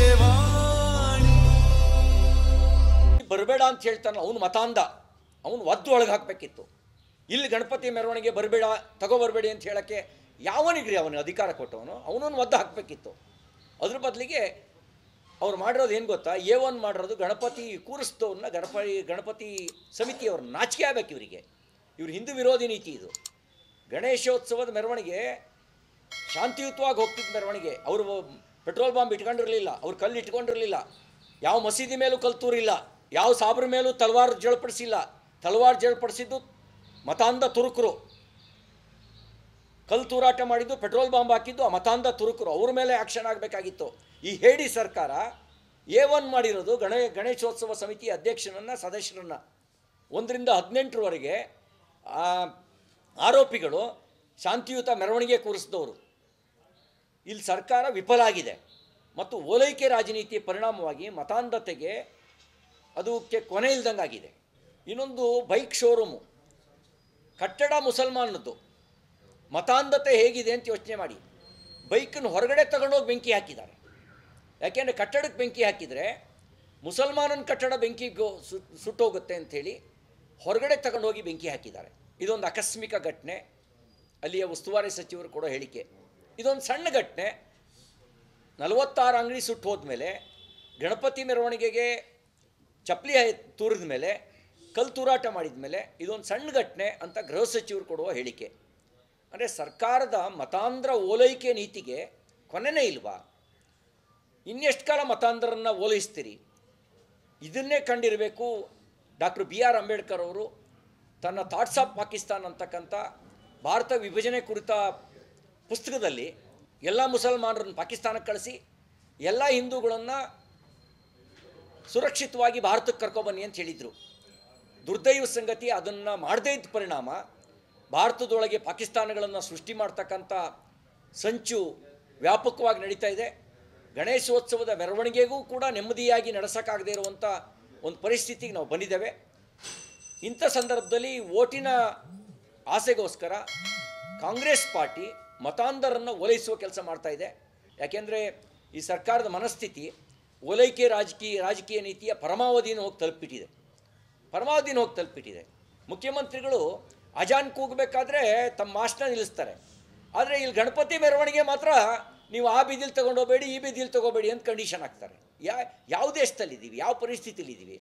ಭವಿಷ್ಯವಾಣಿ ಬರಬೇಡ ಅಂತ ಹೇಳ್ತಾನೆ ಅವನು ಮತಾಂಧ, ಅವನು ಒದ್ದು ಒಳಗೆ ಹಾಕಬೇಕಿತ್ತು. ಇಲ್ಲಿ ಗಣಪತಿ ಮೆರವಣಿಗೆ ಬರಬೇಡ, ತಗೋಬರಬೇಡಿ ಅಂತ ಹೇಳೋಕ್ಕೆ ಯಾವನಿಗ್ರಿ ಅವನಿಗೆ ಅಧಿಕಾರ ಕೊಟ್ಟವನು? ಅವನನ್ನು ಒದ್ದು ಹಾಕಬೇಕಿತ್ತು. ಅದ್ರ ಬದಲಿಗೆ ಅವ್ರು ಮಾಡಿರೋದು ಏನು ಗೊತ್ತಾ? A1 ಮಾಡಿರೋದು ಗಣಪತಿ ಕೂರಿಸಿದವ್ರನ್ನ ಗಣಪತಿ ಸಮಿತಿಯವ್ರನ್ನ ನಾಚಿಕೆ ಆಗಬೇಕು ಇವರಿಗೆ. ಇವ್ರು ಹಿಂದೂ ವಿರೋಧಿ ನೀತಿ ಇದು. ಗಣೇಶೋತ್ಸವದ ಮೆರವಣಿಗೆ ಶಾಂತಿಯುತವಾಗಿ ಹೋಗ್ತಿದ್ದ ಮೆರವಣಿಗೆ. ಅವರು ಪೆಟ್ರೋಲ್ ಬಾಂಬ್ ಇಟ್ಕೊಂಡಿರಲಿಲ್ಲ, ಅವ್ರು ಕಲ್ಲು ಇಟ್ಕೊಂಡಿರಲಿಲ್ಲ, ಯಾವ ಮಸೀದಿ ಮೇಲೂ ಕಲ್ಲು ತೂರಿಲ್ಲ, ಯಾವ ಸಾಬ್ರ ಮೇಲೂ ತಲವಾರು ಜಳಪಡಿಸಿಲ್ಲ. ತಲವಾರು ಜಳಪಡಿಸಿದ್ದು ಮತಾಂಧ ತುರುಕರು, ಕಲ್ಲು ತೂರಾಟ ಮಾಡಿದ್ದು, ಪೆಟ್ರೋಲ್ ಬಾಂಬ್ ಹಾಕಿದ್ದು ಆ ಮತಾಂಧ ತುರುಕರು. ಅವ್ರ ಮೇಲೆ ಆ್ಯಕ್ಷನ್ ಆಗಬೇಕಾಗಿತ್ತು. ಈ ಹೇಡಿ ಸರ್ಕಾರ A1 ಮಾಡಿರೋದು ಗಣೇಶೋತ್ಸವ ಸಮಿತಿ ಅಧ್ಯಕ್ಷನನ್ನು, ಸದಸ್ಯರನ್ನು 1ರಿಂದ 18ರವರೆಗೆ ಆರೋಪಿಗಳು ಶಾಂತಿಯುತ ಮೆರವಣಿಗೆ ಕೂರಿಸಿದವರು. ಇಲ್ಲಿ ಸರ್ಕಾರ ವಿಫಲ ಆಗಿದೆ ಮತ್ತು ಓಲೈಕೆ ರಾಜನೀತಿಯ ಪರಿಣಾಮವಾಗಿ ಮತಾಂಧತೆಗೆ ಅದಕ್ಕೆ ಕೊನೆ ಇಲ್ದಂಗಾಗಿದೆ. ಇನ್ನೊಂದು ಬೈಕ್ ಶೋರೂಮು, ಕಟ್ಟಡ ಮುಸಲ್ಮಾನದ್ದು, ಮತಾಂಧತೆ ಹೇಗಿದೆ ಅಂತ ಯೋಚನೆ ಮಾಡಿ. ಬೈಕನ್ನು ಹೊರಗಡೆ ತಗೊಂಡೋಗಿ ಬೆಂಕಿ ಹಾಕಿದ್ದಾರೆ. ಯಾಕೆಂದರೆ ಕಟ್ಟಡಕ್ಕೆ ಬೆಂಕಿ ಹಾಕಿದರೆ ಮುಸಲ್ಮಾನನ ಕಟ್ಟಡ ಬೆಂಕಿಗೆ ಸುಟ್ಟೋಗುತ್ತೆ ಅಂಥೇಳಿ ಹೊರಗಡೆ ತಗೊಂಡೋಗಿ ಬೆಂಕಿ ಹಾಕಿದ್ದಾರೆ. ಇದೊಂದು ಆಕಸ್ಮಿಕ ಘಟನೆ, ಅಲ್ಲಿಯ ಉಸ್ತುವಾರಿ ಸಚಿವರು ಕೊಡೋ ಹೇಳಿಕೆ. ಇದೊಂದು ಸಣ್ಣ ಘಟನೆ. 46 ಅಂಗಡಿ ಸುಟ್ಟು ಹೋದ್ಮೇಲೆ, ಗಣಪತಿ ಮೆರವಣಿಗೆಗೆ ಚಪ್ಪಲಿ ತೂರಿದ ಮೇಲೆ, ಕಲ್ಲು ತೂರಾಟ ಮಾಡಿದ ಮೇಲೆ ಇದೊಂದು ಸಣ್ಣ ಘಟನೆ ಅಂತ ಗೃಹ ಸಚಿವರು ಕೊಡುವ ಹೇಳಿಕೆ. ಅಂದರೆ ಸರ್ಕಾರದ ಮತಾಂಧ್ರ ಓಲೈಕೆ ನೀತಿಗೆ ಕೊನೆಯೇ ಇಲ್ವಾ? ಇನ್ನೆಷ್ಟು ಕಾಲ ಮತಾಂಧರನ್ನು ಓಲೈಸ್ತೀರಿ? ಇದನ್ನೇ ಕಂಡಿರಬೇಕು ಡಾಕ್ಟರ್ B.R. ಅಂಬೇಡ್ಕರ್ ಅವರು ತನ್ನ ಥಾಟ್ಸ್ ಆಫ್ ಪಾಕಿಸ್ತಾನ್ ಅಂತಕ್ಕಂಥ ಭಾರತ ವಿಭಜನೆ ಕುರಿತ ಪುಸ್ತಕದಲ್ಲಿ ಎಲ್ಲ ಮುಸಲ್ಮಾನರನ್ನು ಪಾಕಿಸ್ತಾನಕ್ಕೆ ಕಳಿಸಿ ಎಲ್ಲ ಹಿಂದೂಗಳನ್ನು ಸುರಕ್ಷಿತವಾಗಿ ಭಾರತಕ್ಕೆ ಕರ್ಕೊಬನ್ನಿ ಅಂತ ಹೇಳಿದರು. ದುರ್ದೈವ ಸಂಗತಿ ಅದನ್ನು ಮಾಡದೇ ಇದ್ದ ಪರಿಣಾಮ ಭಾರತದೊಳಗೆ ಪಾಕಿಸ್ತಾನಗಳನ್ನು ಸೃಷ್ಟಿ ಮಾಡ್ತಕ್ಕಂಥ ಸಂಚು ವ್ಯಾಪಕವಾಗಿ ನಡೀತಾ ಇದೆ. ಗಣೇಶೋತ್ಸವದ ಮೆರವಣಿಗೆಗೂ ಕೂಡ ನೆಮ್ಮದಿಯಾಗಿ ನಡೆಸೋಕ್ಕಾಗದೇ ಇರುವಂಥ ಒಂದು ಪರಿಸ್ಥಿತಿಗೆ ನಾವು ಬಂದಿದ್ದೇವೆ. ಇಂಥ ಸಂದರ್ಭದಲ್ಲಿ ಓಟಿನ ಆಸೆಗೋಸ್ಕರ ಕಾಂಗ್ರೆಸ್ ಪಾರ್ಟಿ ಮತಾಂಧರನ್ನು ಓಲೈಸುವ ಕೆಲಸ ಮಾಡ್ತಾ ಇದೆ. ಯಾಕೆಂದರೆ ಈ ಸರ್ಕಾರದ ಮನಸ್ಥಿತಿ ಓಲೈಕೆ ರಾಜಕೀಯ ನೀತಿಯ ಪರಮಾವಧಿನ ಹೋಗಿ ತಲುಪಿಟ್ಟಿದೆ. ಮುಖ್ಯಮಂತ್ರಿಗಳು ಅಜಾನ್ ಕೂಗಬೇಕಾದ್ರೆ ತಮ್ಮ ಮಾಸ್ಟರ್ನ ನಿಲ್ಲಿಸ್ತಾರೆ. ಆದರೆ ಇಲ್ಲಿ ಗಣಪತಿ ಮೆರವಣಿಗೆ ಮಾತ್ರ ನೀವು ಆ ಬೀದಿಲಿ ತೊಗೊಂಡೋಗಬೇಡಿ, ಈ ಬೀದಿಲಿ ತೊಗೋಬೇಡಿ ಅಂತ ಕಂಡೀಷನ್ ಹಾಕ್ತಾರೆ. ಯಾವ ದೇಶದಲ್ಲಿದ್ದೀವಿ? ಯಾವ ಪರಿಸ್ಥಿತಿಲಿದ್ದೀವಿ?